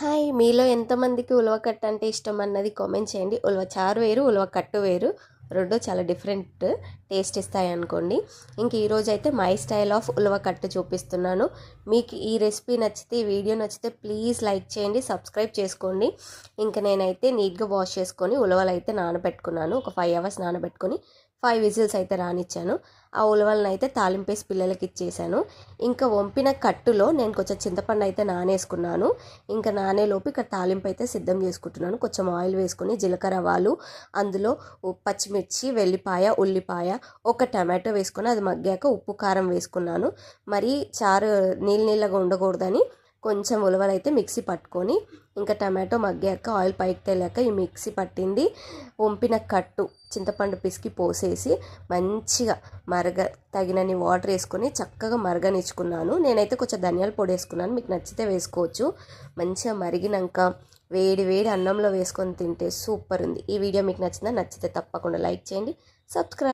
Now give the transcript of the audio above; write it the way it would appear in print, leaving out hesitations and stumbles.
Hi! మీలో ఎంతమందికి ఉలవకట్టు అంటే ఇష్టం అన్నది కామెంట్ చేయండి. ఉలవ చారు వేరు, ఉలవ కట్టు వేరు. 2 చాలా డిఫరెంట్ టేస్ట్ ఇస్తాయనుకోండి. ఇంక ఈరోజైతే మై స్టైల్ ఆఫ్ ఉలవ కట్టు చూపిస్తున్నాను. మీకు ఈ రెసిపీ నచ్చితే, ఈ వీడియో నచ్చితే ప్లీజ్ లైక్ చేయండి, సబ్స్క్రైబ్ చేసుకోండి. ఇంక నేనైతే నీట్‌గా వాష్ చేసుకొని ఉలవలైతే నానబెట్టుకున్నాను. ఒక 5 అవర్స్ నానబెట్టుకొని 5 విజిల్స్ అయితే రానిచ్చాను. ఆ ఉలవలను అయితే తాలింపేసి పిల్లలకి ఇచ్చేసాను. ఇంకా వంపిన కట్టులో నేను కొంచెం చింతపండు అయితే నానేసుకున్నాను. ఇంకా నానేలోపు ఇక్కడ తాలింపు అయితే సిద్ధం చేసుకుంటున్నాను. కొంచెం ఆయిల్ వేసుకొని జీలకర్ర ఆవాలు, అందులో పచ్చిమిర్చి, వెల్లిపాయ, ఉల్లిపాయ, ఒక టమాటో వేసుకొని అది మగ్గాక ఉప్పు కారం వేసుకున్నాను. మరి చారు నీళ్ళగా ఉండకూడదని కొంచెం ఉలవలైతే మిక్సీ పట్టుకొని ఇంకా టమాటో మగ్గాక ఆయిల్ పైకి తేలాక ఈ మిక్సీ పట్టింది వంపిన కట్టు చింతపండు పిసికి పోసేసి మంచిగా తగినన్ని వాటర్ వేసుకొని చక్కగా మరగనిచ్చుకున్నాను. నేనైతే కొంచెం ధనియాల పొడి వేసుకున్నాను, మీకు నచ్చితే వేసుకోవచ్చు. మంచిగా మరిగినాక వేడి వేడి అన్నంలో వేసుకొని తింటే సూపర్ ఉంది. ఈ వీడియో మీకు నచ్చితే తప్పకుండా లైక్ చేయండి, సబ్స్క్రైబ్